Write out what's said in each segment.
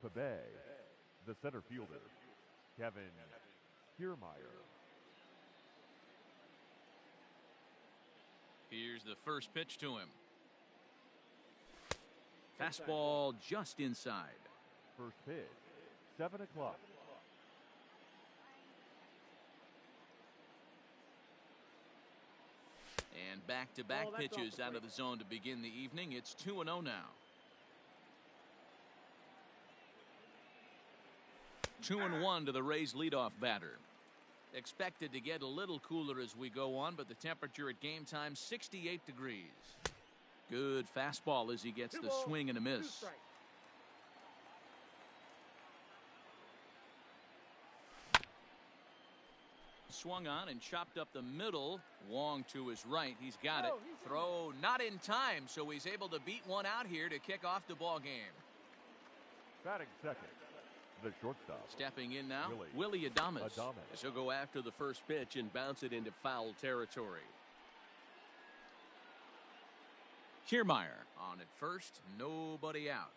Bay, the center fielder, Kevin Kiermaier. Here's the first pitch to him. Fastball just inside. First pitch, 7 o'clock. And back-to-back pitches out of the zone to begin the evening. It's 2-0 now. 2-1 to the Rays leadoff batter. Expected to get a little cooler as we go on, but the temperature at game time 68 degrees. Good fastball as he gets the swing and a miss. Swung on and chopped up the middle. Wong to his right. He's got it. Throw not in time, so he's able to beat one out here to kick off the ball game. Batting second, the shortstop. Stepping in now, Willie Adames. As he'll go after the first pitch and bounce it into foul territory. Kiermaier on at first, nobody out.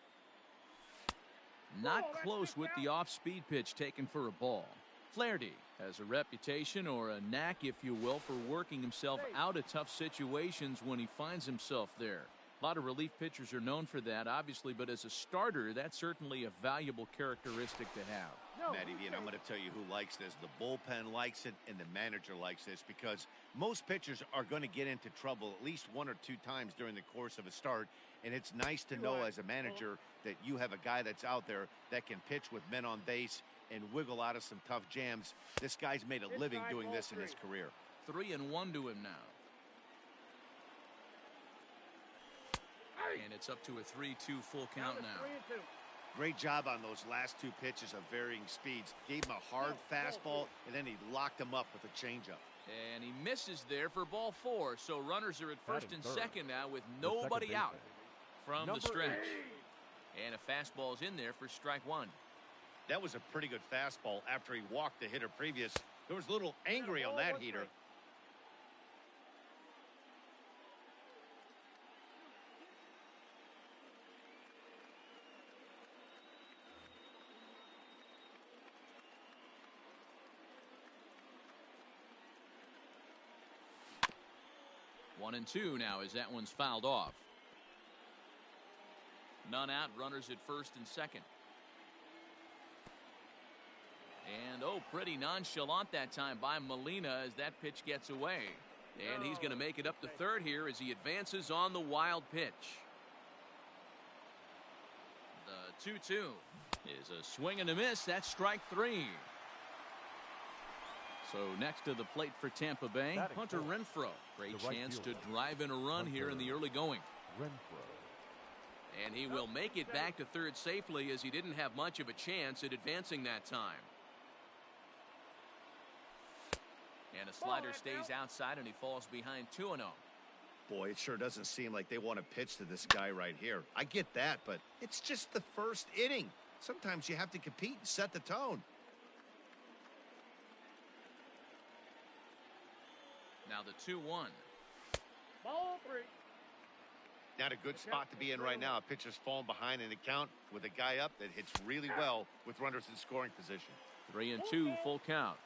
Not close with the off-speed pitch taken for a ball. Flaherty has a reputation, or a knack if you will, for working himself out of tough situations when he finds himself there. A lot of relief pitchers are known for that, obviously, but as a starter, that's certainly a valuable characteristic to have. Matty V, and I'm going to tell you who likes this. The bullpen likes it, and the manager likes this, because most pitchers are going to get into trouble at least 1 or 2 times during the course of a start, and it's nice to know as a manager that you have a guy that's out there that can pitch with men on base and wiggle out of some tough jams. This guy's made a living doing this in his career. 3-1 to him now. And it's up to a 3-2 full count now. Great job on those last 2 pitches of varying speeds. Gave him a hard fastball, and then he locked him up with a changeup. And he misses there for ball 4. So runners are at first and second now with nobody out from the stretch. And a fastball's in there for strike 1. That was a pretty good fastball after he walked the hitter previous. There was a little angry on that heater. One and two now as that one's fouled off. None out, runners at first and second. And pretty nonchalant that time by Molina as that pitch gets away. And he's going to make it up to third here as he advances on the wild pitch. The 2-2 is a swing and a miss. That's strike 3. So next to the plate for Tampa Bay, Hunter Renfroe. Great chance to drive in a run here in the early going. And he will make it back to third safely as he didn't have much of a chance at advancing that time. And a slider stays outside and he falls behind 2-0. Boy, it sure doesn't seem like they want to pitch to this guy right here. I get that, but it's just the first inning. Sometimes you have to compete and set the tone. Now the 2-1. Ball 3. Not a good spot to be in right now. A pitcher's falling behind in the count with a guy up that hits really well with runners in scoring position. 3-2 full count.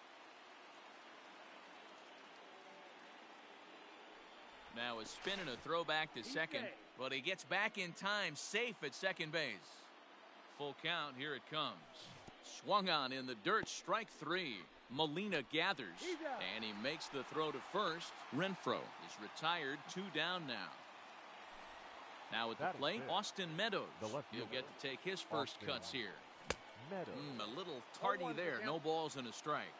Now a spin and a throwback to second, but he gets back in time, safe at second base. Full count, here it comes. Swung on in the dirt, strike 3. Molina gathers, and he makes the throw to first. Renfroe is retired, 2 down now. Now at the plate, Austin Meadows. He'll get to take his first cuts here. A little tardy there, no balls and a strike.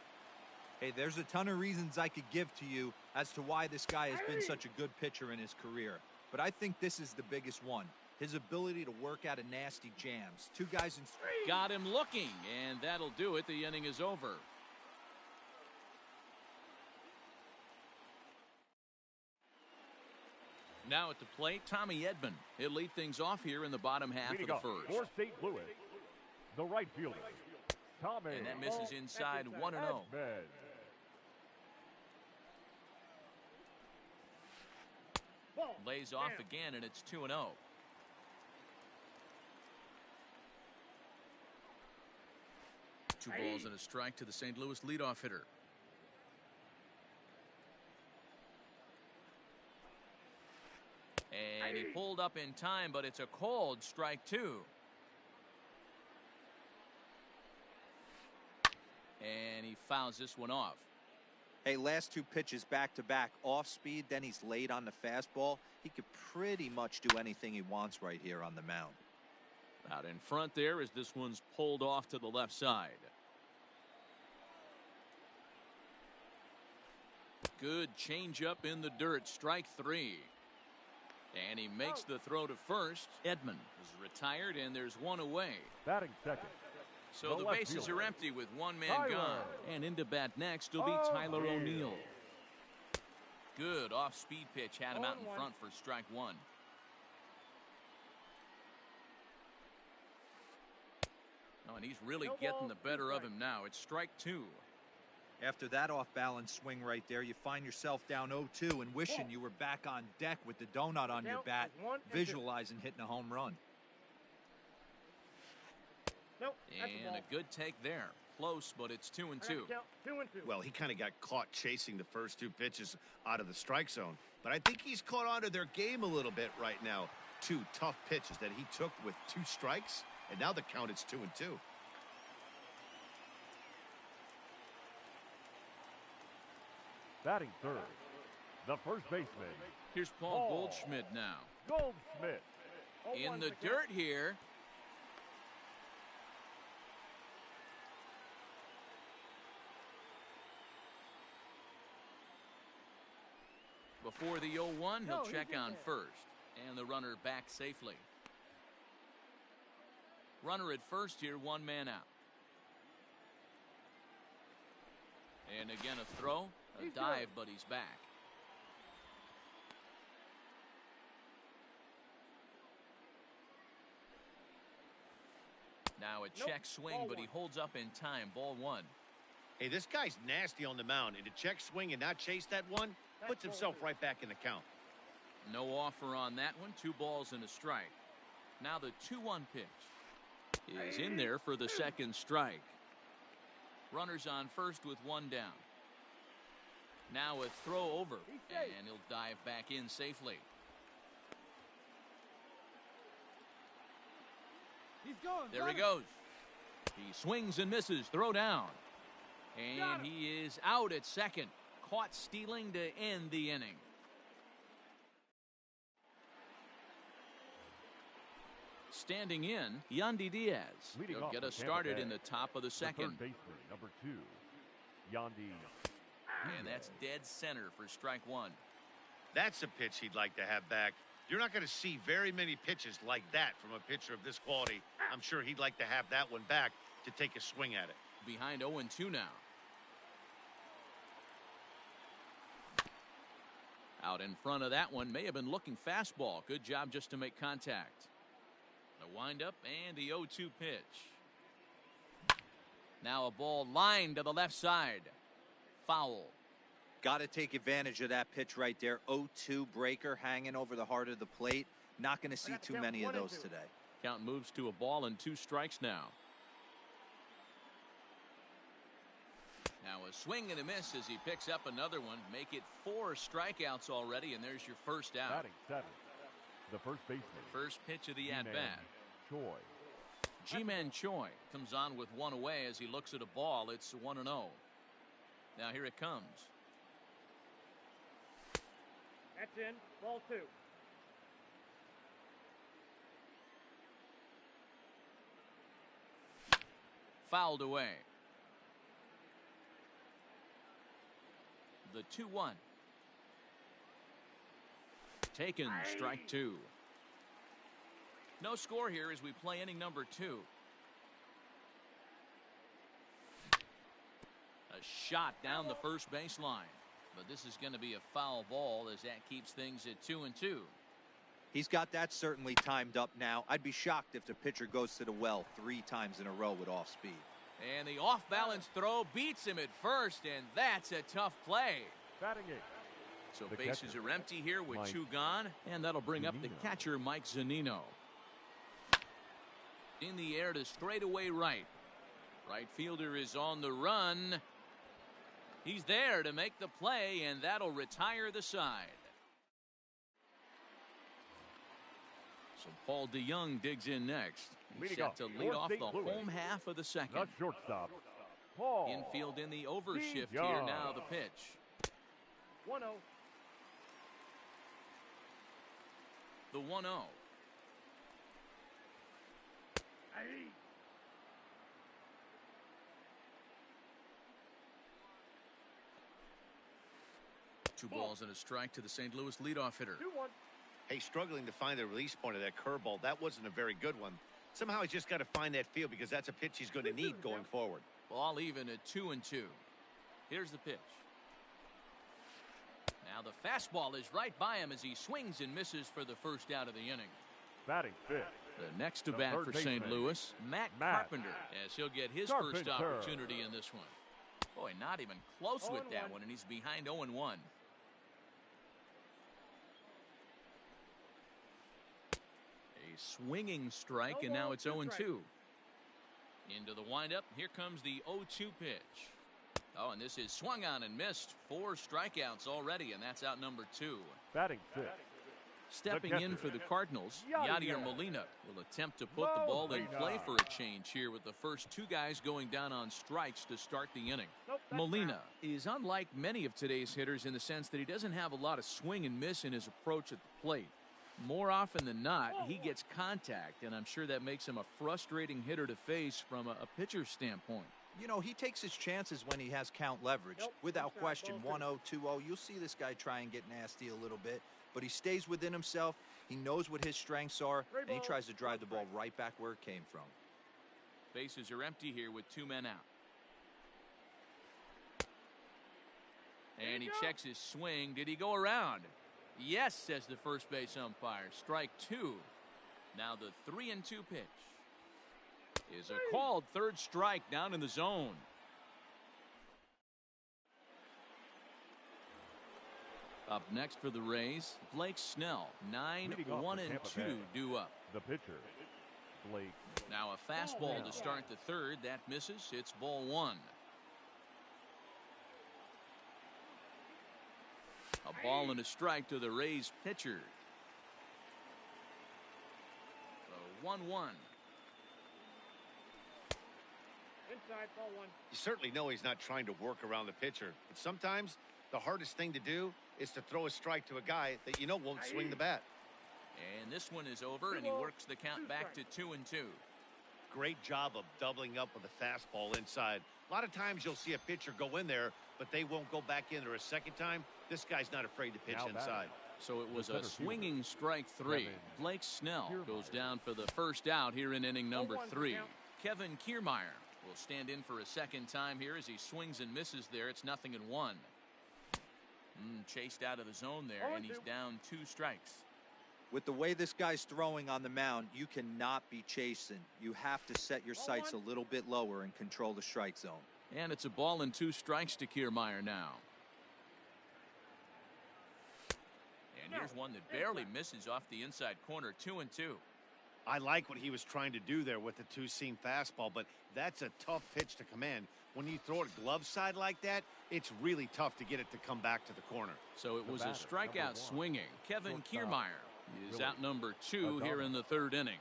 Hey, there's a ton of reasons I could give to you as to why this guy has been such a good pitcher in his career. But I think this is the biggest one. His ability to work out of nasty jams. 2 guys in... Got him looking, and that'll do it. The inning is over. Now at the plate, Tommy Edman. He'll lead things off here in the bottom half of the first. For St. Louis, the right fielder, Tommy. And that misses inside 1-0. Lays off again, and it's 2-0. Two balls and a strike to the St. Louis leadoff hitter. And he pulled up in time, but it's a called strike two. And he fouls this one off. Hey, last two pitches back-to-back off speed, then he's late on the fastball. He could pretty much do anything he wants right here on the mound. Out in front there as this one's pulled off to the left side. Good changeup in the dirt, strike three. And he makes the throw to first. Edman is retired, and there's one away. Batting second. So the bases are empty with one man gone. And into bat next will be Tyler O'Neill. Good off-speed pitch had him out in front for strike one. Oh, and he's really getting the better of him now. It's strike two. After that off-balance swing right there, you find yourself down 0-2 and wishing you were back on deck with the donut on your bat, visualizing hitting a home run. Nope, and a good take there. Close, but it's 2-2. 2-2. Well, he kind of got caught chasing the first two pitches out of the strike zone. But I think he's caught on to their game a little bit right now. Two tough pitches that he took with two strikes, and now the count is 2-2. Batting third, the first baseman. Here's Paul Goldschmidt now. Goldschmidt. In the dirt here. Before the 0-1, he'll check on first. And the runner back safely. Runner at first here, one man out. And again a throw, a dive, but he's back. Now a check swing, but he holds up in time. Ball one. Hey, this guy's nasty on the mound, and to check swing and not chase that one puts himself right back in the count. No offer on that one. 2 balls and a strike. Now the 2-1 pitch is in there for the second strike. Runners on first with one down. Now a throw over, and he'll dive back in safely. There he goes. He swings and misses. Throw down. And he is out at second. Caught stealing to end the inning. Standing in, Yandy Diaz. He'll get us started in the top of the second. Third baseman, number 2, Yandy. And that's dead center for strike one. That's a pitch he'd like to have back. You're not going to see very many pitches like that from a pitcher of this quality. I'm sure he'd like to have that one back to take a swing at it. Behind 0-2 now. Out in front of that one, may have been looking fastball. Good job just to make contact. The windup and the 0-2 pitch. Now a ball lined to the left side. Foul. Got to take advantage of that pitch right there. 0-2 breaker hanging over the heart of the plate. Not going to see too many of those today. Count moves to a ball and 2 strikes now. Now a swing and a miss as he picks up another one. Make it 4 strikeouts already, and there's your first out. Batting 7, the first baseman. First pitch of the at-bat. Choi. Ji-Man Choi comes on with one away as he looks at a ball. It's 1-0. Now here it comes. That's in. Ball 2. Fouled away. The 2-1. Taken, strike 2. No score here as we play inning number 2. A shot down the first baseline. But this is going to be a foul ball as that keeps things at 2-2. He's got that certainly timed up now. I'd be shocked if the pitcher goes to the well 3 times in a row with off speed. And the off-balance throw beats him at first, and that's a tough play. Batting 8. So The bases catcher, are empty here with Mike 2 gone, and that'll bring up the Zunino. catcher, Mike Zunino. In the air to straightaway right. Right fielder is on the run. He's there to make the play, and that'll retire the side. So Paul DeYoung digs in next. He's set to lead off the home half of the second. The shortstop, Paul. Infield in the overshift here DeYoung. now the pitch. 1-0. The 1-0. Two balls and a strike to the St. Louis leadoff hitter. 2-1. Hey, struggling to find the release point of that curveball. That wasn't a very good one. Somehow he's just got to find that feel because that's a pitch he's going to need going forward. Ball even at 2-2. Here's the pitch. Now the fastball is right by him as he swings and misses for the first out of the inning. Batting fifth. The next to The bat third for St. baseman, Louis, Matt Carpenter, as he'll get his first Carpenter. opportunity in this one. Boy, not even close with that 0-1. one, and he's behind 0-1. A swinging strike, and now it's 0-2. Into the windup, here comes the 0-2 pitch. Oh, and this is swung on and missed. 4 strikeouts already, and that's out number 2. Batting fifth. Stepping in for the Cardinals, Yadier. Yadier Molina will attempt to put the ball in play for a change here with the first 2 guys going down on strikes to start the inning. Nope, that's Molina out. is unlike many of today's hitters in the sense that he doesn't have a lot of swing and miss in his approach at the plate. More often than not, he gets contact, and I'm sure that makes him a frustrating hitter to face from a pitcher's standpoint. You know, he takes his chances when he has count leverage. Nope, Without that's question, out. 1-0, 2-0, you'll see this guy try and get nasty a little bit, but he stays within himself. He knows what his strengths are, and he tries to drive the ball right back where it came from. Bases are empty here with 2 men out. And he checks his swing. Did he go around? Yes, says the first base umpire. Strike 2. Now the 3-2 pitch is a called third strike down in the zone. Up next for the Rays, Blake Snell. 9, Leading off 1, for and Tampa 2 Bay. due up. The pitcher, Blake. Now a fastball to start the third. That misses. It's ball 1. A ball and a strike to the Rays pitcher. So 1-1. Inside, ball 1. You certainly know he's not trying to work around the pitcher. But sometimes the hardest thing to do is to throw a strike to a guy that you know won't swing the bat. And this one is over, and he works the count back to 2-2. Great job of doubling up with a fastball inside. A lot of times you'll see a pitcher go in there, but they won't go back in there a second time. This guy's not afraid to pitch Now batting. inside. So it was The a center fielder, swinging strike 3. Kevin Blake Snell Kiermaier. goes down for the first out here in inning number 0-1 3. count. Kevin Kiermaier will stand in for a second time here as he swings and misses there. It's 0-1. Chased out of the zone there, and he's 0-2. down 2 strikes. With the way this guy's throwing on the mound, you cannot be chasing. You have to set your sights a little bit lower and control the strike zone. And it's a ball and 2 strikes to Kiermaier now. And here's one that barely misses off the inside corner. 2-2. I like what he was trying to do there with the 2-seam fastball, but that's a tough pitch to command. When you throw it glove side like that, it's really tough to get it to come back to the corner. So it The was a batter, number strikeout 1. swinging. Kevin Shortstop, Kiermaier is Willie out number 2 here Adames. in the 3rd inning.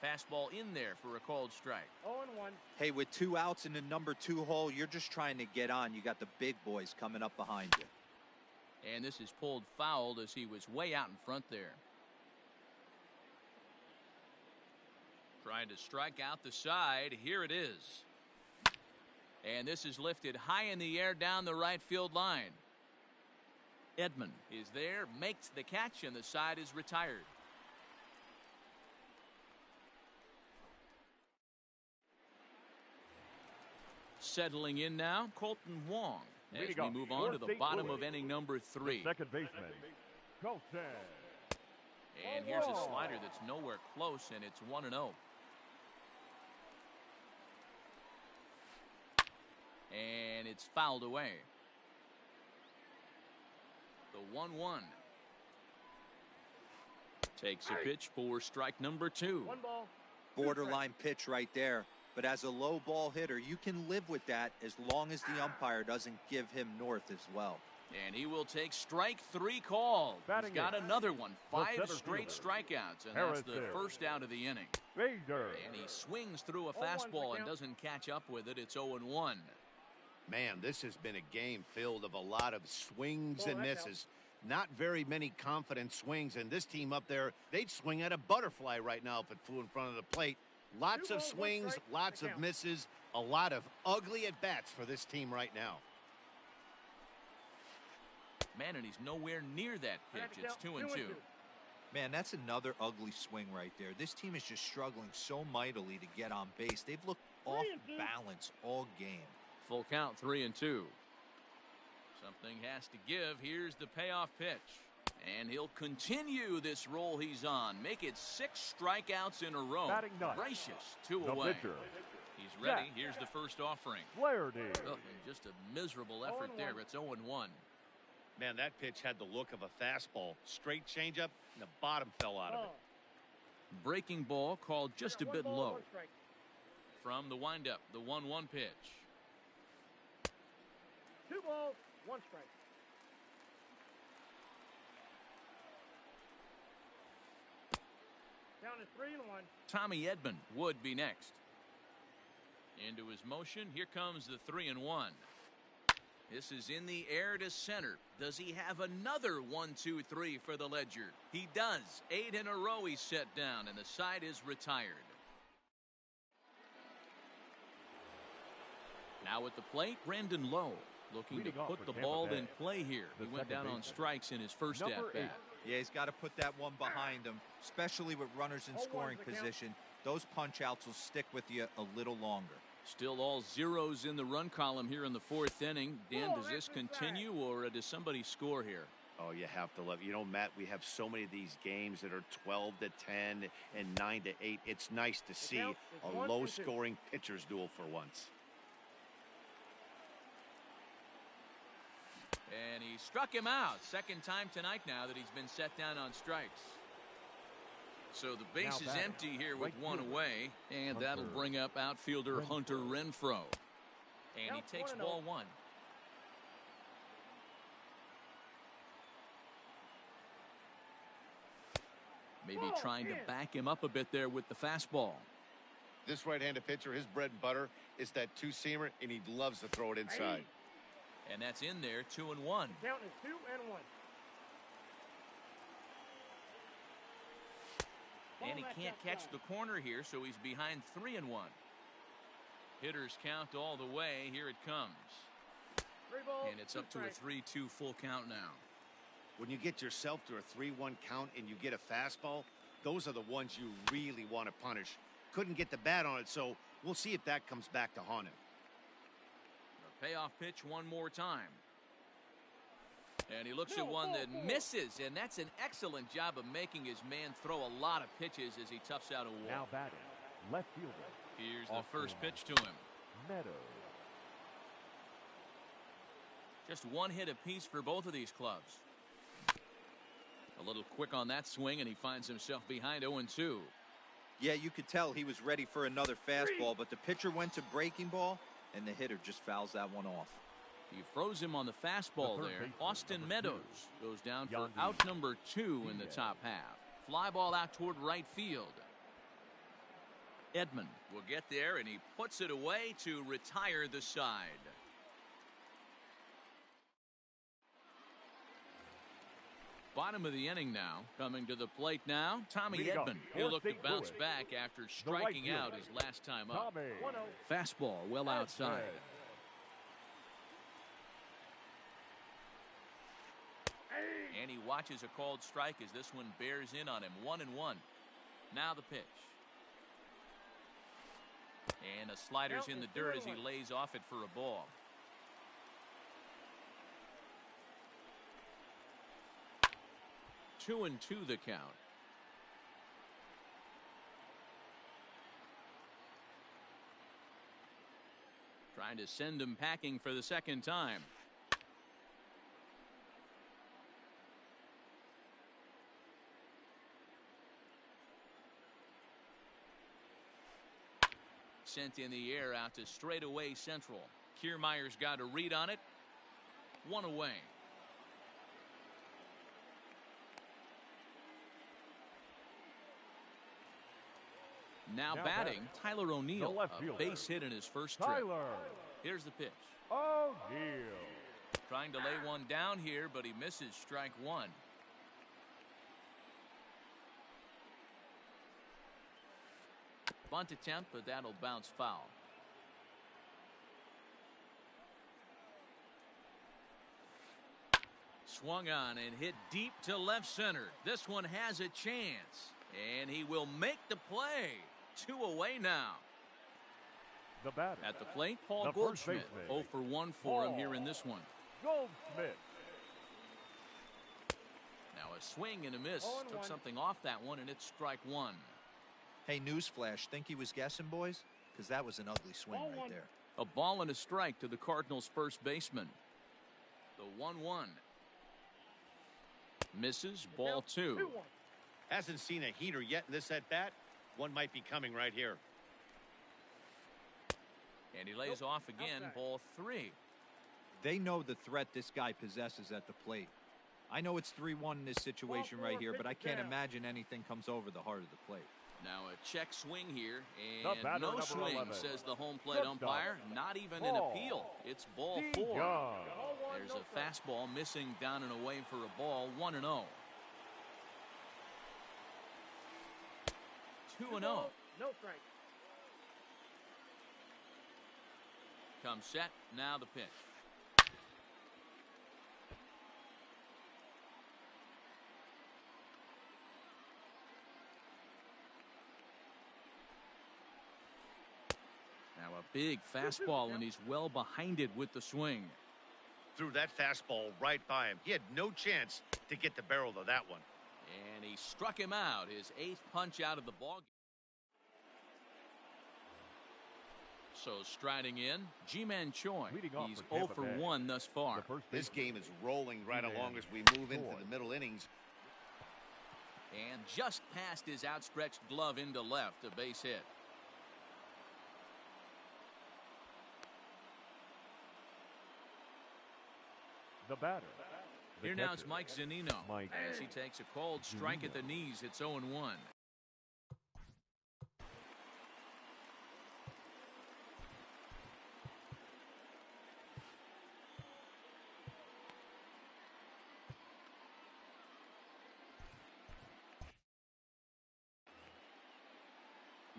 Fastball in there for a called strike. 0-1. Hey, with 2 outs in the number 2 hole, you're just trying to get on. You got the big boys coming up behind you. And this is pulled fouled as he was way out in front there. Trying to strike out the side. Here it is. And this is lifted high in the air down the right field line. Edman is there, makes the catch, and the side is retired. Settling in now, Colton Wong. As Leading we off move on for to the St. bottom Louis, of inning number 3. Second baseman, Colton. And here's a slider that's nowhere close, and it's 1-0. And it's fouled away. The 1-1. Takes a pitch for strike number 2. 1 ball. Borderline pitch right there. But as a low ball hitter, you can live with that as long as the umpire doesn't give him north as well. And he will take strike 3 called. He's got another one. 5 straight strikeouts, and that's the first out of the inning. Bader. And he swings through a fastball and doesn't catch up with it. It's 0-1. Man, this has been a game filled of a lot of swings and misses. Not very many confident swings, and this team up there, they'd swing at a butterfly right now if it flew in front of the plate. Lots of swings, lots of misses, a lot of ugly at-bats for this team right now. Man, and he's nowhere near that pitch. It's 2-2. Man, that's another ugly swing right there. This team is just struggling so mightily to get on base. They've looked off balance all game. Full count, 3-2. Something has to give. Here's the payoff pitch. And he'll continue this roll he's on. Make it 6 strikeouts in a row. Gracious, 2 away. He's ready. Here's the first offering. Flaherty. Oh, and just a miserable effort there. It's 0-1. Man, that pitch had the look of a fastball. Straight changeup, and the bottom fell out of it. Breaking ball called just a bit low. From the windup, the 1-1 pitch. 2 balls, 1 strike. Down to 3-1. Tommy Edman would be next. Into his motion. Here comes the 3-1. This is in the air to center. Does he have another 1-2-3 for the Ledger? He does. 8 in a row he's set down, and the side is retired. Now at the plate, Brandon Lowe looking to put the ball in play here. He went down on strikes in his first at-bat. Yeah, he's got to put that one behind him, especially with runners in scoring position. Those punch-outs will stick with you a little longer. Still all zeros in the run column here in the 4th inning. Dan, does this continue, or does somebody score here? Oh, you have to love it. You know, Matt, we have so many of these games that are 12-10 and 9-8. It's nice to see a low-scoring pitcher's duel for once. And he struck him out. Second time tonight now that he's been set down on strikes. So the base is empty here with 1 away, and that'll bring up outfielder Hunter Renfroe. And he takes ball 1. Maybe trying to back him up a bit there with the fastball. This right-handed pitcher, his bread and butter is that 2-seamer, and he loves to throw it inside. And that's in there, 2-1. Count is 2-1. And he can't catch the corner here, so he's behind 3-1. Hitters count all the way. Here it comes. And it's up to a 3-2 full count now. When you get yourself to a 3-1 count and you get a fastball, those are the ones you really want to punish. Couldn't get the bat on it, so we'll see if that comes back to haunt him. The payoff pitch one more time. And he looks at one that misses, and that's an excellent job of making his man throw a lot of pitches as he toughs out a wall. Now batting, left fielder. Here's the first pitch to him. Meadows. Just 1 hit apiece for both of these clubs. A little quick on that swing, and he finds himself behind 0-2. Yeah, you could tell he was ready for another fastball, but the pitcher went to breaking ball, and the hitter just fouls that one off. He froze him on the fastball there. Austin Meadows goes down for out number 2 in the top half. Fly ball out toward right field. Edman will get there, and he puts it away to retire the side. Bottom of the inning now. Coming to the plate now, Tommy Edman. He'll look to bounce back after striking out his last time up. Fastball well outside. And he watches a called strike as this one bears in on him. 1-1. Now the pitch. And a slider's in the dirt as he lays off it for a ball. Two and 2 the count. Trying to send him packing for the second time. sent in the air out to straightaway central. Kiermaier's got a read on it. One away. Now batting, Tyler The O'Neill, left a fielder. base hit in his first trip. Tyler Here's the pitch. O'Neill. Trying to lay one down here, but he misses strike one. Bunt attempt, but that'll bounce foul. Swung on and hit deep to left center. This one has a chance, and he will make the play. 2 away now. The batter. At the plate, Paul The first Goldschmidt. baseman. 0 for 1 for him here in this one. Goldschmidt. Now a swing and a miss. 0-1. Took something off that one, and it's strike one. Hey, newsflash, think he was guessing, boys? Because that was an ugly swing Ball right one. there. A ball and a strike to the Cardinals' first baseman. The 1-1. Misses, ball 2. 2-1. Hasn't seen a heater yet in this at-bat. One might be coming right here. And he lays off again, Outside. ball 3. They know the threat this guy possesses at the plate. I know it's 3-1 in this situation Ball right four, here, but I pitch can't down. imagine anything comes over the heart of the plate. Now a check swing here, The and batter, no number swing, 11. says the home plate Good umpire. stuff. Not even an Ball. appeal. It's ball D. 4. Young. Ball one, There's no a fastball missing down and away for a ball. 1-0. 2-0. No strike. Comes set. Now the pitch. Now a big fastball, and he's well behind it with the swing. Threw that fastball right by him. He had no chance to get the barrel of that one. And he struck him out. His 8th punch out of the ball. So striding in, Ji-Man Choi. Leading off He's for 0 Tampa for Bay. 1 thus far. The first This baseman. game is rolling right Man. along as we move into Boy. the middle innings. And just past his outstretched glove into left, a base hit. The batter. The Here now is catcher. Mike Zunino. Mike As he takes a cold strike at the knees, it's 0-1.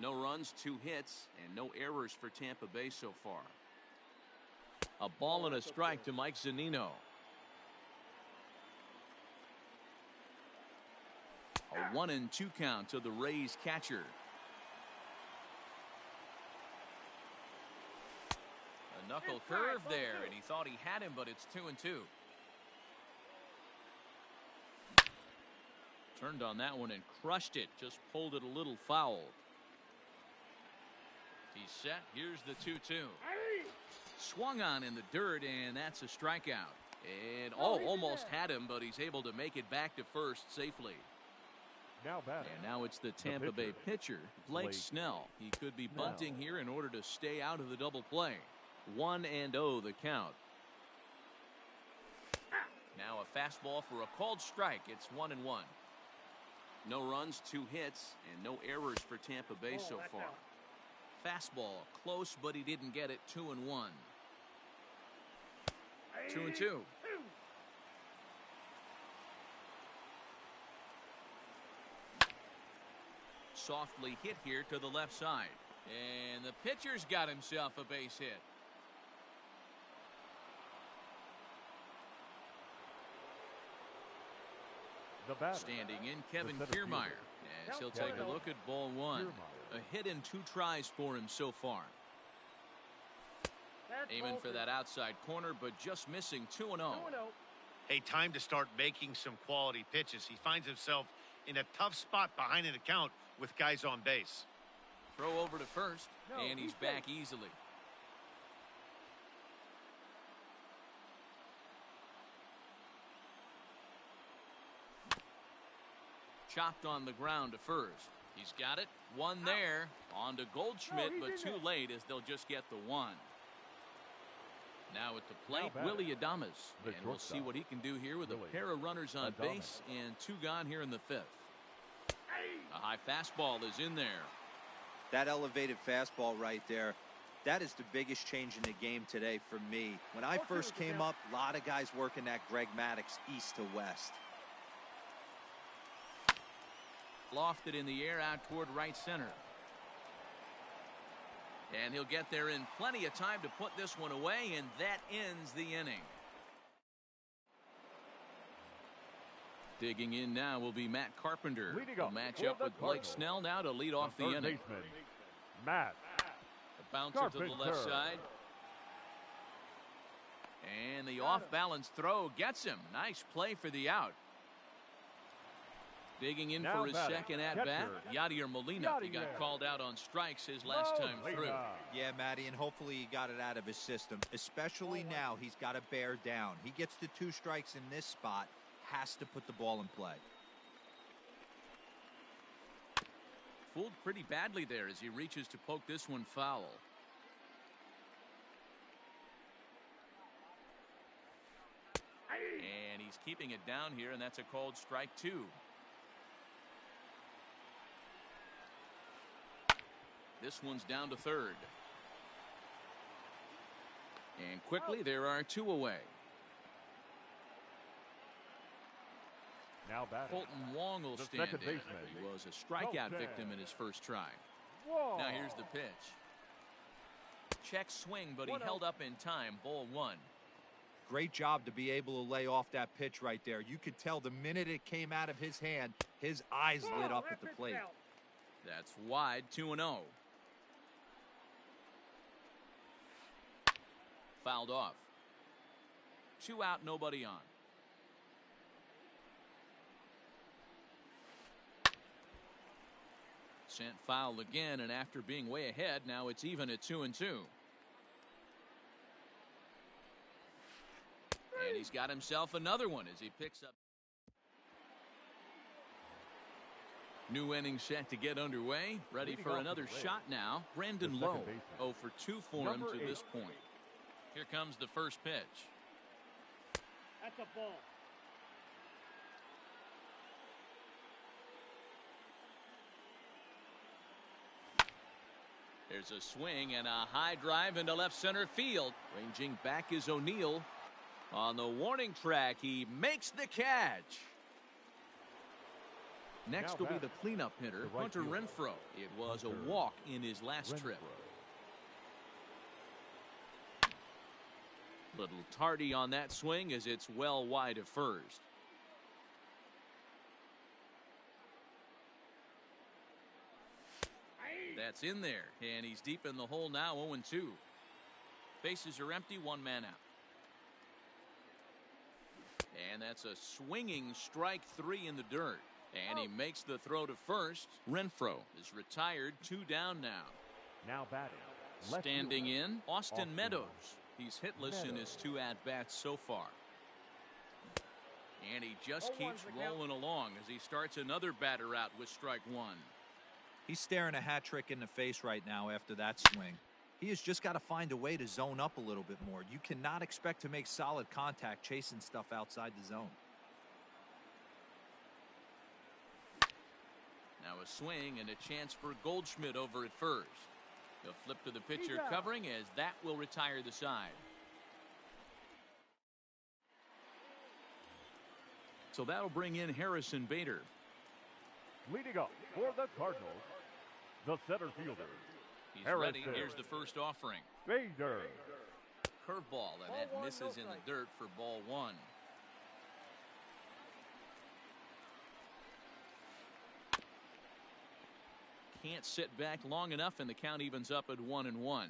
No runs, 2 hits, and no errors for Tampa Bay so far. A ball and a strike to Mike Zunino. A 1-2 count to the Rays catcher. A knuckle curve there, and he thought he had him, but it's 2-2. Turned on that one and crushed it. Just pulled it a little foul. He's set. Here's the 2-2. Swung on in the dirt, and that's a strikeout. And almost had him, but he's able to make it back to first safely. Now batting. And now it's the Tampa Bay pitcher, Blake Blake Snell. He could be bunting Snell. here in order to stay out of the double play. 1-0 the count. Now a fastball for a called strike. It's 1-1. No runs, 2 hits, and no errors for Tampa Bay so that's far. out. Fastball close, but he didn't get it. 2-1. 2-2. Softly hit here to the left side. And the pitcher's got himself a base hit. The batter. Standing in, Kevin The center Kiermaier. fielder. As he'll take a look at ball 1. Kiermaier. A hit in 2 tries for him so far. That's Aiming ball for two. that outside corner, but just missing. 2-0. 2-0. Hey, time to start making some quality pitches. He finds himself in a tough spot behind an account with guys on base. Throw over to first, No, and he's he's back easily. Chopped on the ground to first. He's got it. One there. On to Goldschmidt, but too late as they'll just get the one. Now at the plate, Willie Adames. And we'll see what he can do here with a pair of runners on base and two gone here in the fifth. A high fastball is in there. That elevated fastball right there, that is the biggest change in the game today for me. When I first came up, a lot of guys working that Greg Maddux east to west. Lofted in the air out toward right center. And he'll get there in plenty of time to put this one away, and that ends the inning. Digging in now will be Matt Carpenter. He'll match up with Blake Snell now to lead off the inning. Matt. A bouncer to the left side. And the off-balance throw gets him. Nice play for the out. Digging in for his second at-bat, Yadier Molina. He got called out on strikes his last time through. Yeah, Matty, and hopefully he got it out of his system. Especially now, he's got to bear down. He gets the 2 strikes in this spot, has to put the ball in play. Fooled pretty badly there as he reaches to poke this one foul. And he's keeping it down here, and that's a called strike 2. This one's down to third. And quickly there are 2 away. Now batting. Colton Wong will stand in. He was a strikeout victim in his first try. Now here's the pitch. Check swing, but he held up in time. Ball 1. Great job to be able to lay off that pitch right there. You could tell the minute it came out of his hand, his eyes lit up at the plate. That's wide, 2-0. Fouled off. 2 out, nobody on. Sent foul again, and after being way ahead, now it's even at 2-2. And he's got himself another one as he picks up. New inning set to get underway. Ready for another shot now. Brandon Lowe, 0 for 2 for him to this point. Here comes the first pitch. That's a ball. There's a swing and a high drive into left center field. Ranging back is O'Neill. On the warning track, he makes the catch. Next will be the cleanup hitter, Hunter Renfroe. It was a walk in his last trip. Little tardy on that swing as it's well wide of first. That's in there, and he's deep in the hole now, 0-2. Bases are empty, 1 man out. And that's a swinging strike 3 in the dirt. And he makes the throw to first. Renfroe is retired, 2 down now. Now batting. Standing in, Austin Meadows. He's hitless in his 2 at-bats so far. And he just keeps rolling along as he starts another batter out with strike 1. He's staring a hat trick in the face right now after that swing. He has just got to find a way to zone up a little bit more. You cannot expect to make solid contact chasing stuff outside the zone. Now a swing and a chance for Goldschmidt over at first. He'll flip to the pitcher covering as that will retire the side. So that'll bring in Harrison Bader. Leading up for the Cardinals, the center fielder. He's ready. Here's the first offering. Bader. Curveball, and that misses in the dirt for ball 1. Can't sit back long enough, and the count evens up at 1-1.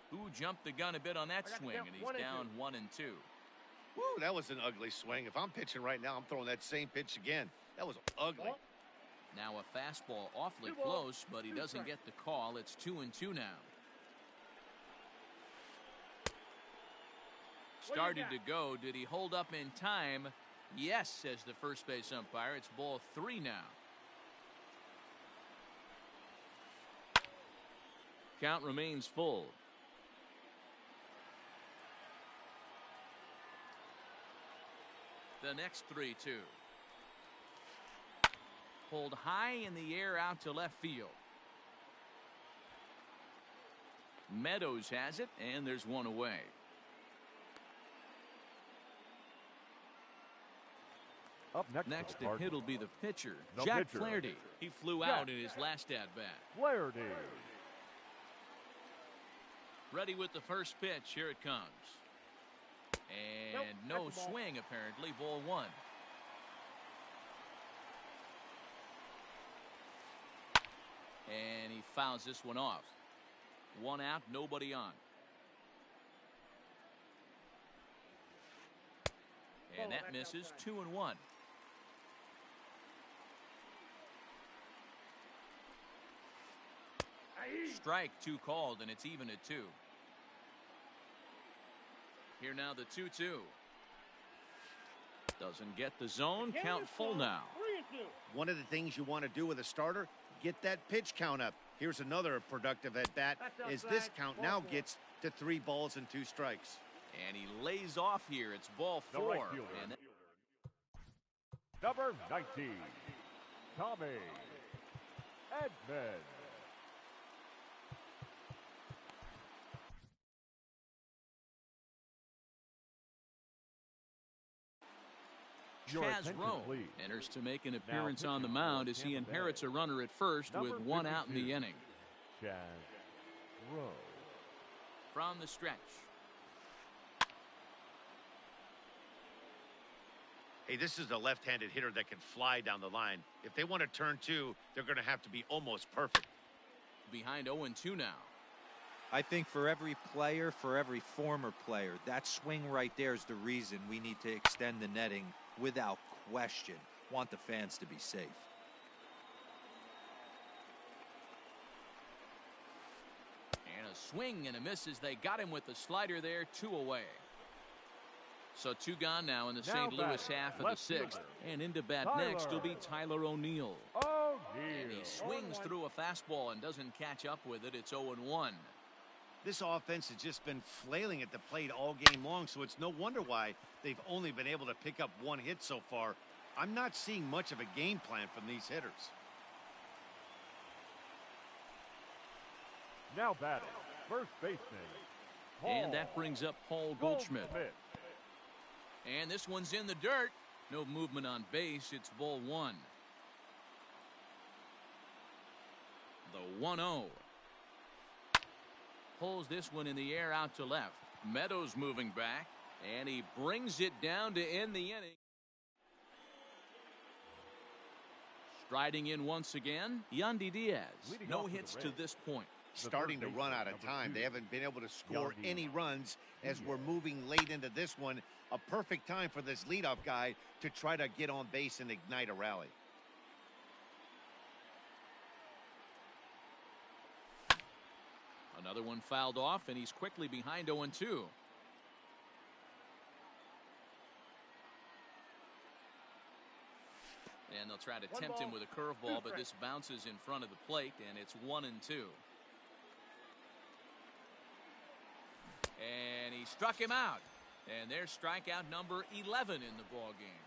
Who jumped the gun a bit on that swing, and he's down 1-2. Woo, that was an ugly swing. If I'm pitching right now, I'm throwing that same pitch again. That was ugly. Now a fastball awfully close, but he doesn't get the call. It's 2-2 now. Started to go. Did he hold up in time? Yes, says the first base umpire. It's ball 3 now. Count remains full. The next 3-2. Pulled high in the air out to left field. Meadows has it, and there's one away. Up Next the to hit will be the pitcher, The Jack pitcher. Flaherty. He flew out in his last at-bat. Flaherty. Ready with the first pitch. Here it comes. And no that's a ball. swing, apparently. Ball 1. And he fouls this one off. 1 out, nobody on. And that misses. 2-1. Strike 2 called, and it's even at 2. Here now the 2-2. Doesn't get the zone. Count full now. 3-2. One of the things you want to do with a starter, get that pitch count up. Here's another productive at bat as this count now gets to 3 balls and 2 strikes. And he lays off here. It's ball The 4. right fielder. And Number 19, Tommy Edman. Your Chaz attention, Rowe please. enters to make an appearance on the pitching mound for as he Tampa Bay. inherits a runner at first with Number 1 out in the 52. inning. Chaz Rowe. From the stretch. Hey, this is a left-handed hitter that can fly down the line. If they want to turn 2, they're going to have to be almost perfect. Behind 0-2 now. I think for every player, for every former player, that swing right there is the reason we need to extend the netting without question. Want the fans to be safe. And a swing and a miss as they got him with the slider there. 2 away. So 2 gone now in the Now St. Louis batting, half of the left 6th. fielder, And into bat Tyler. next will be Tyler O'Neill. O'Neill. And he swings through a fastball and doesn't catch up with it. It's 0-1. This offense has just been flailing at the plate all game long, so it's no wonder why they've only been able to pick up 1 hit so far. I'm not seeing much of a game plan from these hitters. Now batting, first baseman. And that brings up Paul Goldschmidt. And this one's in the dirt. No movement on base. It's ball 1. The 1-0. Pulls this one in the air out to left. Meadows moving back. And he brings it down to end the inning. Striding in once again, Yandy Diaz. Leading No off for the hits to Rays. this point. Starting to third run baseman, out of number time. 2, They haven't been able to score Yandy any runs as Diaz. we're moving late into this one. A perfect time for this leadoff guy to try to get on base and ignite a rally. Another one fouled off, and he's quickly behind 0-2. And they'll try to tempt him with a curveball, but this bounces in front of the plate, and it's 1-2. And he struck him out. And there's strikeout number 11 in the ball game.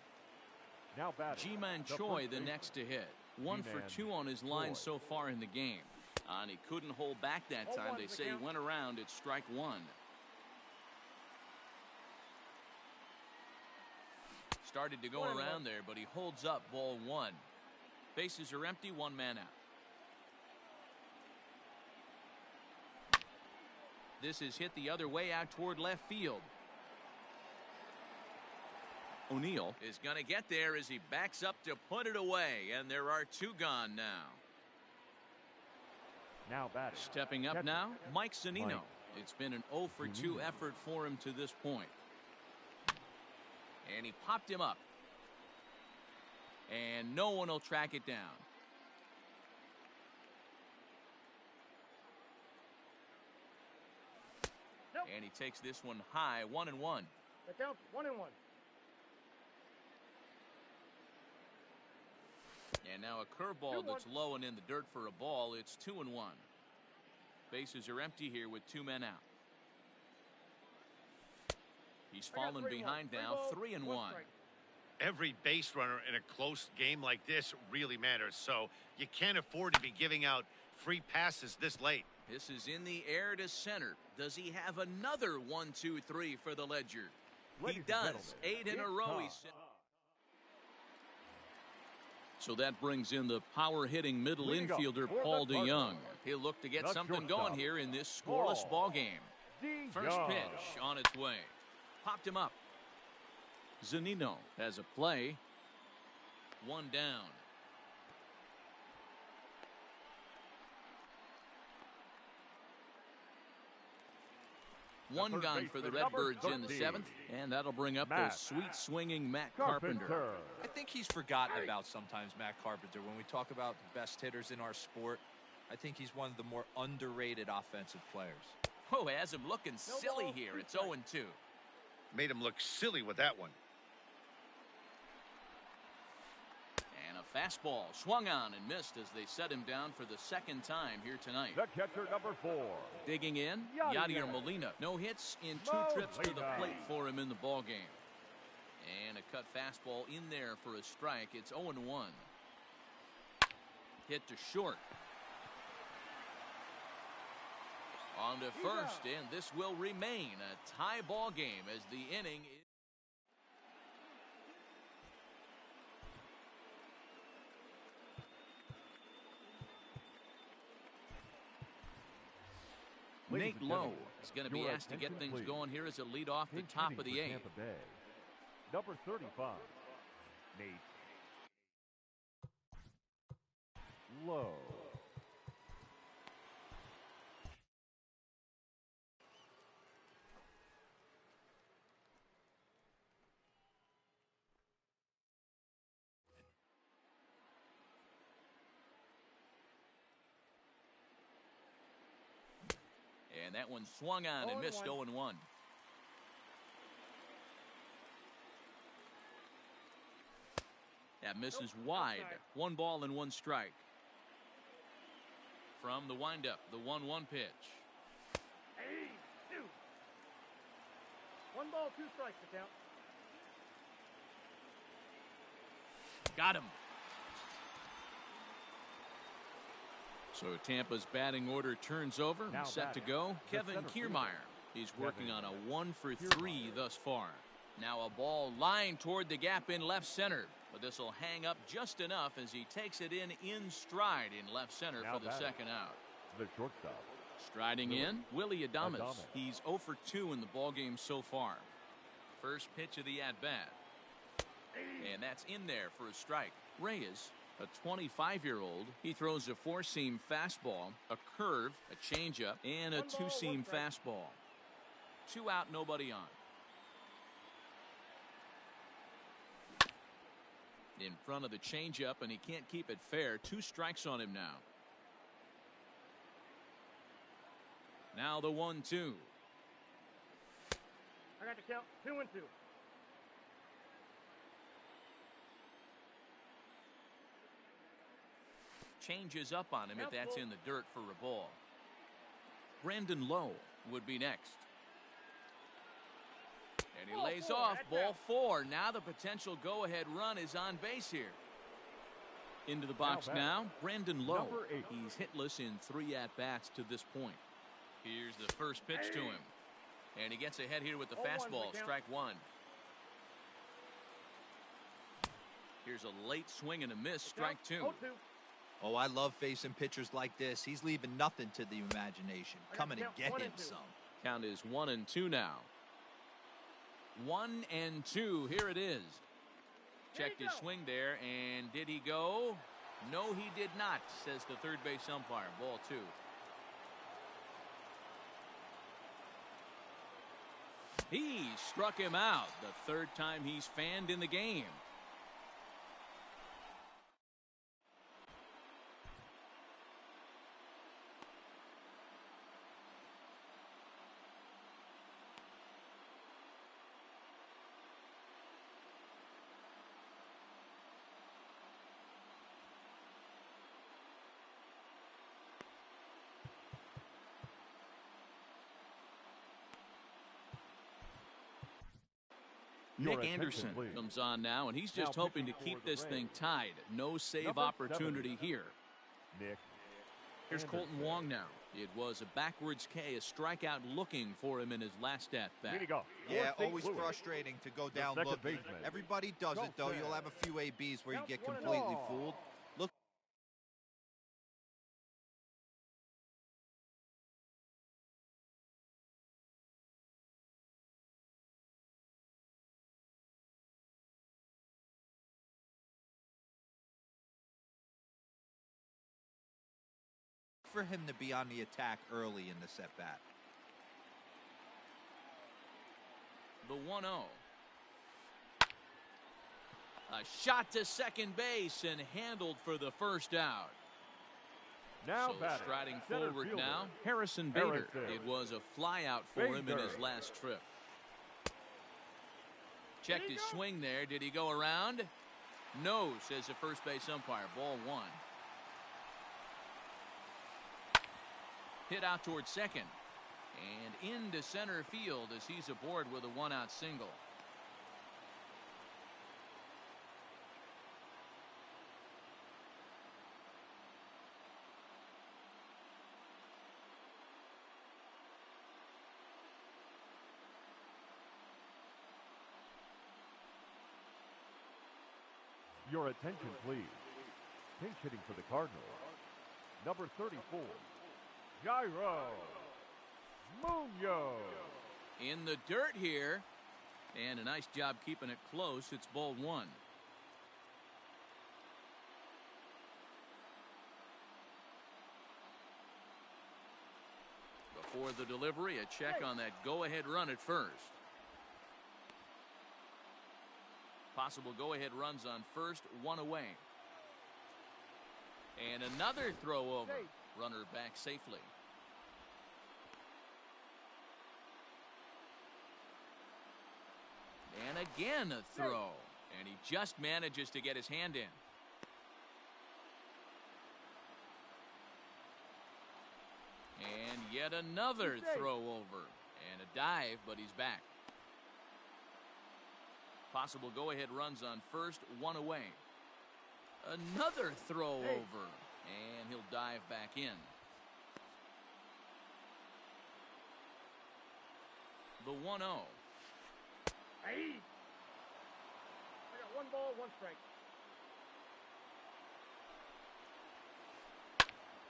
Now batting, G-Man the Choi first the baseman. next to hit. 1 for G-Man 2 on his line Choi. so far in the game. And he couldn't hold back that Hold time. on, They the say he count. went around. It's strike 1. Started to go around there, but he holds up ball 1. Bases are empty, 1 man out. This is hit the other way out toward left field. O'Neill is going to get there as he backs up to put it away, and there are 2 gone now. Now batting, Stepping up catcher, now, Mike Zunino. Mike It's been an 0 for 2 Zunino. effort for him to this point. And he popped him up. And no one will track it down. And he takes this one high, 1-1. The count's 1-1. And now a curveball that's low and in the dirt for a ball. It's 2-1. Bases are empty here with 2 men out. He's fallen behind now, 3-1. Every base runner in a close game like this really matters, so you can't afford to be giving out free passes this late. This is in the air to center. Does he have another 1-2-3 for the Ledger? He does. 8 in a row. So that brings in the power-hitting middle infielder, Paul DeYoung. He'll look to get something going here in this scoreless ball game. First pitch on its way. Popped him up. Zunino has a play. 1 down. One gone for the Redbirds in the 7th, and that'll bring up the sweet swinging Matt Carpenter. I think he's forgotten about sometimes, Matt Carpenter. When we talk about the best hitters in our sport, I think he's one of the more underrated offensive players. Oh, has him looking silly here. It's 0-2. Made him look silly with that one. And a fastball swung on and missed as they set him down for the 2nd time here tonight. The catcher, number 4. Digging in, Yadier Molina. No hits in 2 trips to the plate for him in the ball game. And a cut fastball in there for a strike. It's 0-1. Hit to short. On to first, and this will remain a tie ball game as the inning is. Nate Lowe is going to be asked to get things going here as a lead off the top of the 8th. Number 35, Nate Lowe. And that one swung on and missed. 0-1. That misses wide. 1 ball and 1 strike. From the windup, the 1-1 pitch. 1 ball, 2 strikes to count. Got him. So Tampa's batting order turns over and set to go. Kevin Kiermaier. He's working on a 1 for 3 thus far. Now a ball lined toward the gap in left center. But this will hang up just enough as he takes it in stride in left center for the 2nd out. The shortstop. Striding in, Willie Adames. He's 0 for 2 in the ballgame so far. First pitch of the at-bat. And that's in there for a strike. Reyes, a 25-year-old, he throws a 4-seam fastball, a curve, a changeup, and a 2-seam fastball. 2 out, nobody on. In front of the changeup, and he can't keep it fair. 2 strikes on him now. Now the 1-2. I got to count 2-2. Changes up on him if that's in the dirt for a ball. Brandon Lowe would be next. And he lays off, ball 4. Now the potential go-ahead run is on base here. Into the box now, Brandon Lowe. He's hitless in 3 at-bats to this point. Here's the first pitch to him. And he gets ahead here with the fastball, strike 1. Here's a late swing and a miss, strike 2. Oh, I love facing pitchers like this. He's leaving nothing to the imagination. Coming to get him some. Count is 1-2 now. 1-2. Here it is. Checked his swing there, and did he go? No, he did not, says the third base umpire. Ball 2. He struck him out. The 3rd time he's fanned in the game. Your Nick attention, Anderson please. comes on now, and he's just Now hoping to pitching keep for the this thing Rays. tied. No save Number opportunity 70. here. Nick. Here's Anderson. Colton Wong now. It was a backwards K, a strikeout looking for him in his last at-bat. Leading off, Yeah, St. always Louis. frustrating to go down second looking. baseman. Everybody does it, though. You'll have a few ABs where you get completely fooled. Look for him to be on the attack early in the at-bat. The 1-0. A shot to second base and handled for the first out. Now So batting, striding center forward fielder. now, Harrison Bader. Harrison. It was a flyout for him in his Bader. last trip. Checked his swing there. Did he go around? No, says the first base umpire. Ball 1. Hit out towards second. And into center field as he's aboard with a 1-out single. Your attention, please. Pinch hitting for the Cardinals. Number 34, Jairo Munoz. In the dirt here. And a nice job keeping it close. It's ball 1. Before the delivery, a check on that go-ahead run at first. Possible go-ahead runs on first, 1 away. And another throw over. Runner back safely. And again a throw. And he just manages to get his hand in. And yet another throw over. And a dive, but he's back. Possible go-ahead runs on first, 1 away. Another throw over. And he'll dive back in. The 1-0. Hey! I got 1 ball, 1 strike.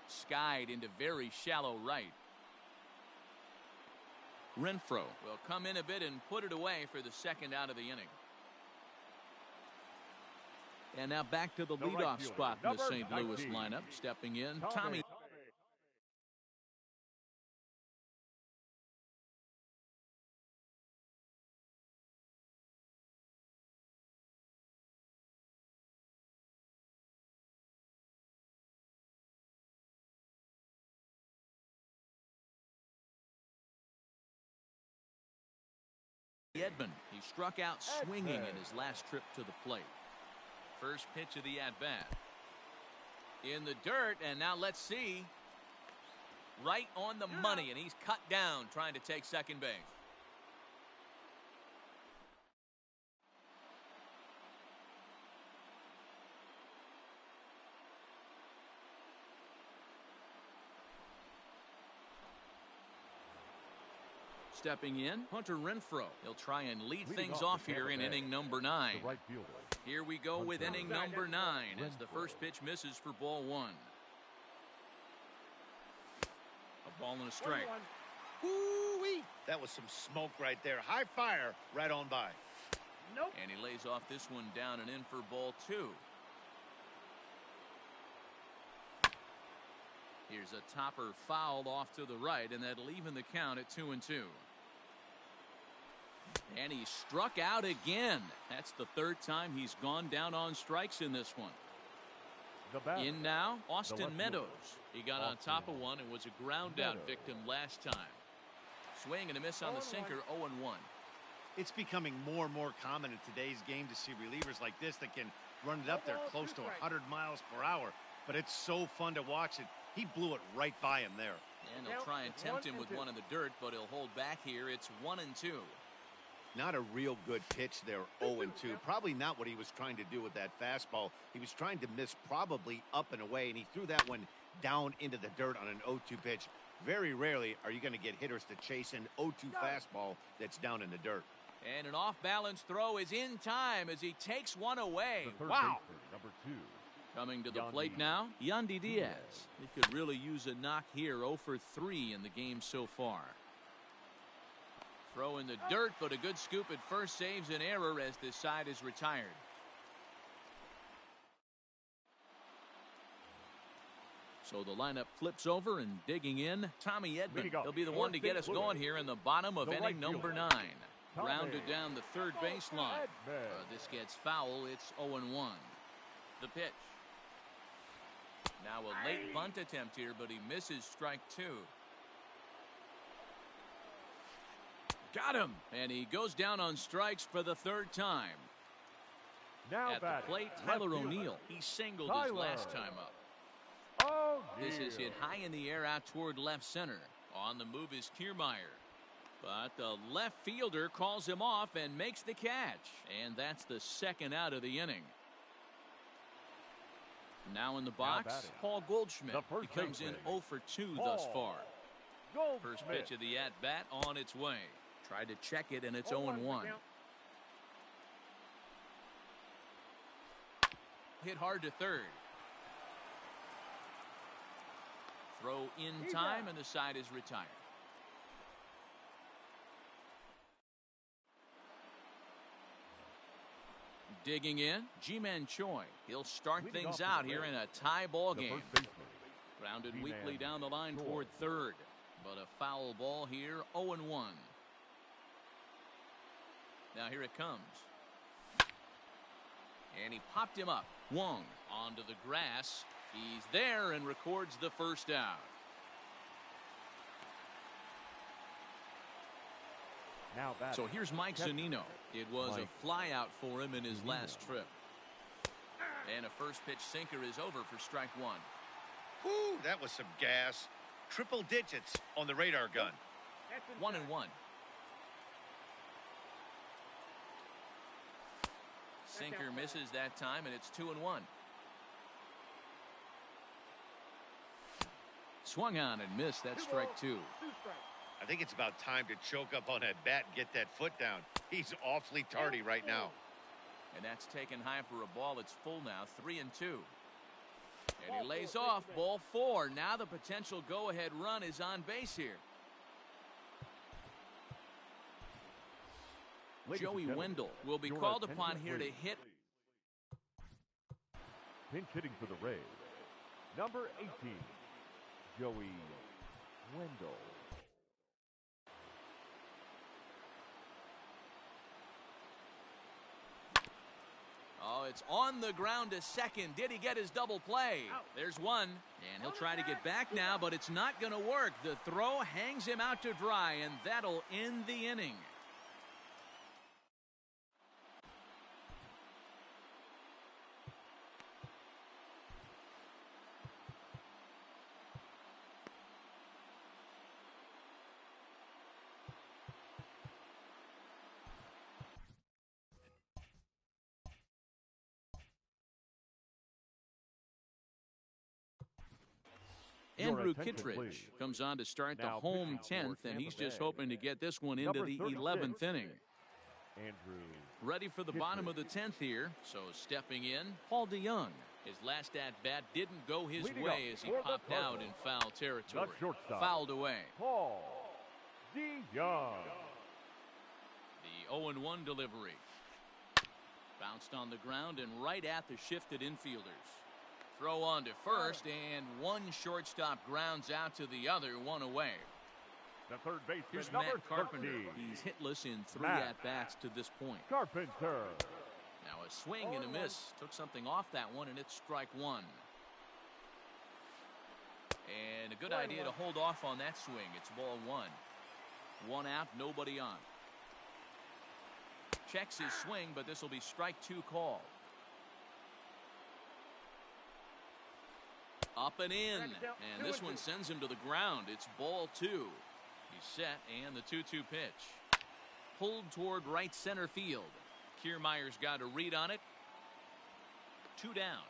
Skied into very shallow right. Renfroe will come in a bit and put it away for the second out of the inning. And now back to the The right leadoff fielder, spot in the number St. Louis 19, lineup. Stepping in, Tommy. Edmund. He struck out swinging in his last trip to the plate. First pitch of the at-bat. In the dirt, and now let's see. Right on the money, and he's cut down trying to take second base. Stepping in, Hunter Renfroe. He'll try and lead things off here in inning number 9. The right fielder. Here we go with Hunter inning number 9 as the first pitch misses for ball 1. A ball and a strike. Woo-wee. That was some smoke right there. High fire right on by. Nope. And he lays off this one down and in for ball 2. Here's a topper fouled off to the right, and that'll even the count at 2-2. And he struck out again. That's the 3rd time he's gone down on strikes in this one. The batter, In now, Austin left Meadows. fielder. He got on Austin top of one and was a ground out Meadows. victim last time. Swing and a miss on the 0-1. sinker, 0-1. It's becoming more and more common in today's game to see relievers like this that can run it up there close to 100 miles per hour. But it's so fun to watch it. He blew it right by him there. And he'll try and tempt him with one in the dirt, but he'll hold back here. It's 1-2. Not a real good pitch there, 0-2. Probably not what he was trying to do with that fastball. He was trying to miss probably up and away, and he threw that one down into the dirt on an 0-2 pitch. Very rarely are you going to get hitters to chase an 0-2 fastball that's down in the dirt. And an off-balance throw is in time as he takes one away. The third Wow. baseman, number 2. Coming to the Yandy plate now, Yandy Diaz. He could really use a knock here, 0 for 3 in the game so far. Throw in the dirt, but a good scoop at first saves an error as this side is retired. So the lineup flips over and digging in, Tommy Edman. He'll be the one to get us going here in the bottom of inning number 9. Grounded down the third baseline. This gets foul. It's 0-1. The pitch. Now a late bunt attempt here, but he misses strike 2. Got him, and he goes down on strikes for the third time. Now At the batting, plate, left Tyler fielder. O'Neill. He singled his Tyler. last time up. Oh, This is hit high in the air out toward left center. On the move is Kiermaier. But the left fielder calls him off and makes the catch. And that's the second out of the inning. Now in the box, batting. Paul Goldschmidt. The first He comes in baseman. 0 for 2 thus far. Goldschmidt. First pitch of the at-bat on its way. Tried to check it, and it's 0-1. Hit hard to third. Throw in time, and the side is retired. Digging in, Ji-Man Choi. He'll start Leading things off out the here plate, in a tie ball The game. first baseman. Grounded Ji-Man weakly down the line Choi. toward third. But a foul ball here, 0-1. Now here it comes. And he popped him up. Wong onto the grass. He's there and records the first out. Now batting. So here's Mike Catcher. Zunino. It was Mike a flyout for him in his Zunino. last trip. And a first pitch sinker is over for strike 1. Whoo, that was some gas. Triple digits on the radar gun. 1-1. Sinker misses that time, and it's 2-1. Swung on and missed. That's strike 2. I think it's about time to choke up on that bat and get that foot down. He's awfully tardy right now. And that's taken high for a ball. It's full now, 3-2. And he lays off, ball 4. Now the potential go-ahead run is on base here. Ladies and Joey gentlemen, Wendell will be your called attention, upon here to please. hit. Pinch hitting for the Rays. Number 18, Joey Wendell. Oh, it's on the ground to second. Did he get his double play? There's one. And he'll try to get back now, but it's not going to work. The throw hangs him out to dry, and that'll end the inning. Your Andrew attention, Kittredge please. comes on to start Now the home pitching for 10th, and he's Tampa just Bay. hoping to get this one into Number the 36, 11th inning. Andrew. Ready for the bottom of the 10th here. So stepping in, Paul DeYoung. His last at-bat didn't go his Leading way up as he for the popped out Cardinals. in foul territory. The shortstop. Fouled away. Paul DeYoung. The 0-1 delivery. Bounced on the ground and right at the shifted infielders. Throw on to first, and one shortstop grounds out to the other, one away. The third baseman, Here's number Matt Carpenter. 13, He's hitless in 3 Matt at-bats to this point. Carpenter. Now a swing and a miss. Took something off that one, and it's strike 1. And a good idea to hold off on that swing. It's ball 1. 1 out, nobody on. Checks his swing, but this will be strike 2 call. Up and in, and this one sends him to the ground. It's ball 2. He's set, and the 2-2 pitch. pulled toward right center field. Kiermaier's got a read on it. 2 down.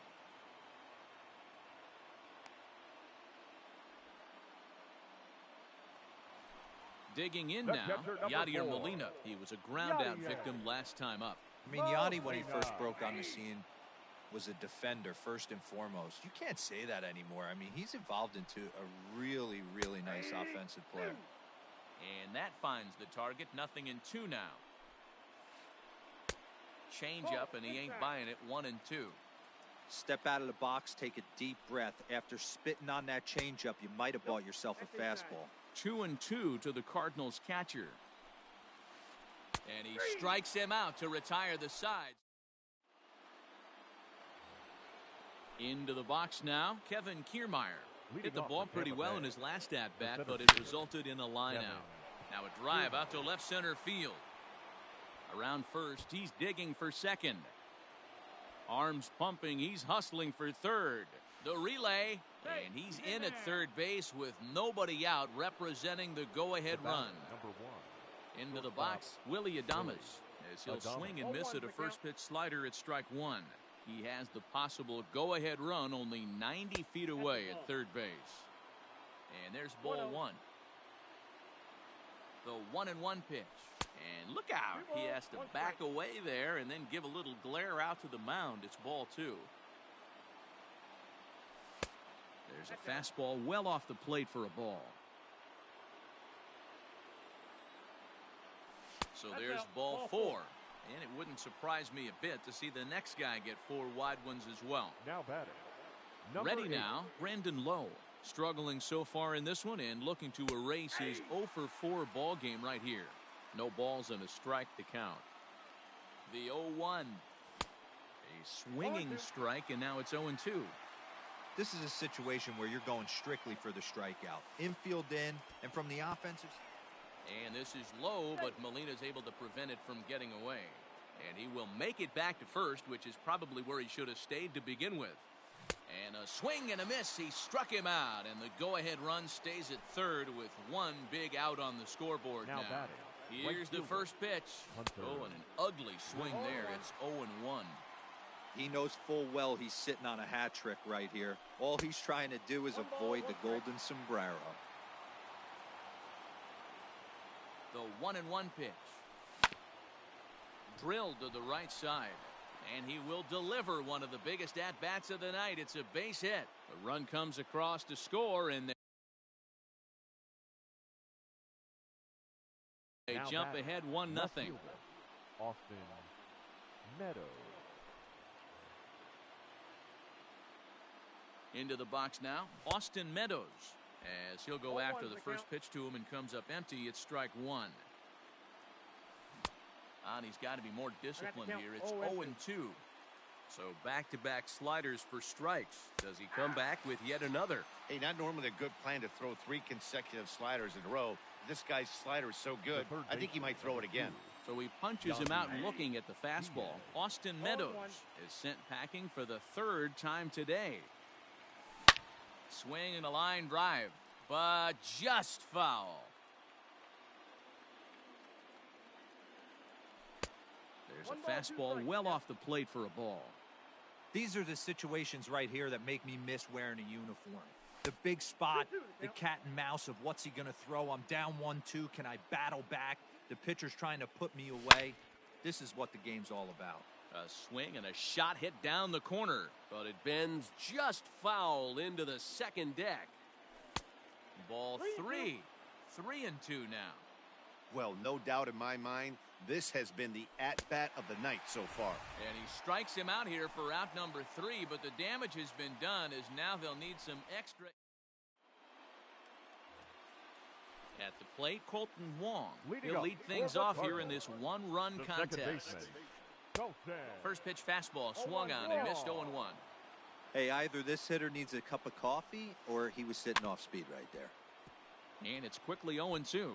Digging in now, Yadier Molina. He was a ground-out victim last time up. I mean, Yanni, when he first broke on the scene, was a defender first and foremost. You can't say that anymore. I mean, he's evolved into a really, really nice offensive player. And that finds the target. 0-2 now. Change up, and he ain't buying it. 1-2. Step out of the box, take a deep breath. After spitting on that changeup, you might have bought yourself a fastball. 2-2 to the Cardinals catcher. And he strikes him out to retire the side. Into the box now, Kevin Kiermaier. Hit the ball pretty well in his last at-bat, but it resulted in a line-out. Now a drive out to left center field. Around first, he's digging for second. Arms pumping, he's hustling for third. The relay, and he's in at third base with nobody out, representing the go-ahead run. Into the box, Willie Adames, as he'll swing and miss at a first-pitch slider at strike 1. He has the possible go-ahead run only 90 feet away at third base. And there's ball 1. The 1-1 pitch. And look out. He has to back away there and then give a little glare out to the mound. It's ball 2. There's a fastball well off the plate for a ball. So there's ball 4. And it wouldn't surprise me a bit to see the next guy get 4 wide ones as well. Now batting. Ready now, Brandon Lowe. Struggling so far in this one and looking to erase his 0-for-4 ball game right here. No balls and a strike to count. The 0-1. A swinging strike, and now it's 0-2. This is a situation where you're going strictly for the strikeout. Infield in, and from the offensive. And this is low, but Molina's able to prevent it from getting away. And he will make it back to first, which is probably where he should have stayed to begin with. And a swing and a miss. He struck him out, and the go-ahead run stays at third with 1 big out on the scoreboard now. Here's the first pitch. Oh, and an ugly swing there. It's 0-1. He knows full well he's sitting on a hat trick right here. All he's trying to do is avoid the golden sombrero. The 1-1 pitch. Drilled to the right side. And he will deliver one of the biggest at-bats of the night. It's a base hit. The run comes across to score, and they jump ahead 1-0. Austin Meadows. Into the box now, Austin Meadows. As he'll go after the first pitch to him and comes up empty, it's strike 1. And he's got to be more disciplined here. It's 0-2. So back-to-back sliders for strikes. Does he come back with yet another? Hey, not normally a good plan to throw 3 consecutive sliders in a row. This guy's slider is so good, I think he might throw it again. So he punches him out looking at the fastball. Austin Meadows is sent packing for the 3rd time today. Swing and a line drive, but just foul. There's a fastball well off the plate for a ball. These are the situations right here that make me miss wearing a uniform. The big spot, the cat and mouse of what's he going to throw. I'm down 1-2. Can I battle back? The pitcher's trying to put me away. This is what the game's all about. A swing and a shot hit down the corner, but it bends just foul into the second deck. Ball 3. 3-2 now. Well, no doubt in my mind, this has been the at-bat of the night so far. And he strikes him out here for out number 3, but the damage has been done as now they'll need some extra. At the plate, Colton Wong. He'll lead things off here in this 1-run contest. First pitch fastball swung on and missed 0-1. Hey, either this hitter needs a cup of coffee or he was sitting off speed right there. And it's quickly 0-2.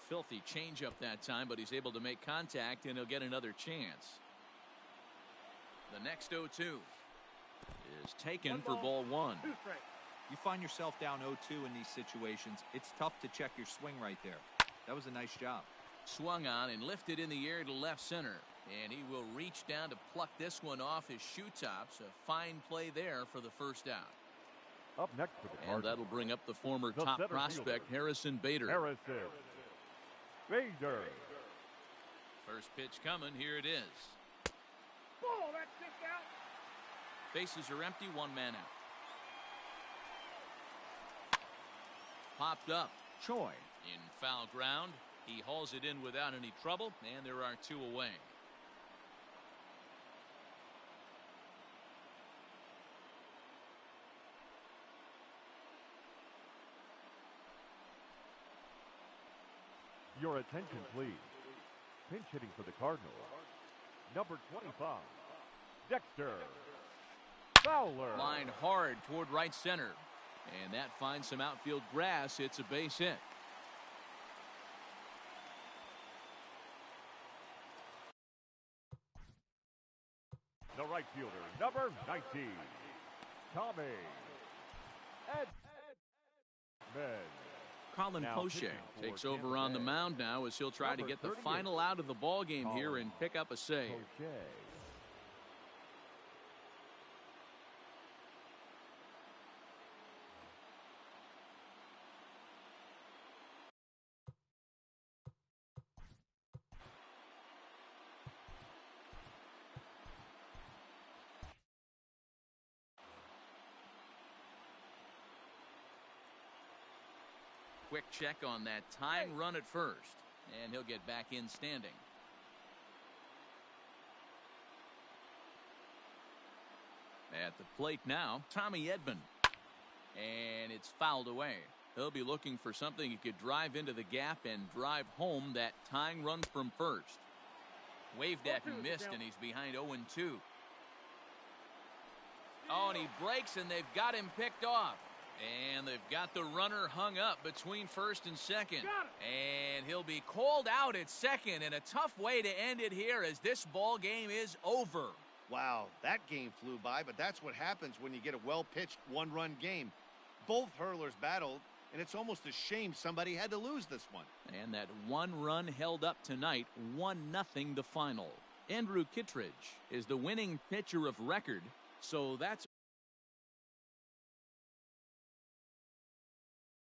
Filthy changeup that time, but he's able to make contact and he'll get another chance. The next 0-2 is taken for ball 1. You find yourself down 0-2 in these situations, it's tough to check your swing right there. That was a nice job. Swung on and lifted in the air to left center. And he will reach down to pluck this one off his shoe tops. A fine play there for the first out. Up next for the And Cardinals, that'll bring up the former the top center prospect, fielder, Harrison Bader. Harrison Bader. First pitch coming. Here it is. Ball, that's just out. Bases are empty. One man out. Popped up. Choi in foul ground. He hauls it in without any trouble, and there are two away. Your attention, please. Pinch hitting for the Cardinals, number 25, Dexter Fowler. Line hard toward right center. And that finds some outfield grass. It's a base hit. The right fielder, number 19, Tommy Edman. Colin Now Poche pitching for takes Tampa over on the Bay, mound now as he'll try to number get the 38, final out of the ball game here Colin and pick up a save. Poche. Quick check on that tying run at first, and he'll get back in standing. At the plate now, Tommy Edman. And it's fouled away. He'll be looking for something he could drive into the gap and drive home that tying run from first. Waved at and missed, and he's behind 0-2. Oh, and he breaks, and they've got him picked off. And they've got the runner hung up between first and second. And he'll be called out at second, and a tough way to end it here as this ball game is over. Wow, that game flew by, but that's what happens when you get a well-pitched one-run game. Both hurlers battled, and it's almost a shame somebody had to lose this one. And that one run held up tonight, 1-0 the final. Andrew Kittredge is the winning pitcher of record, so that's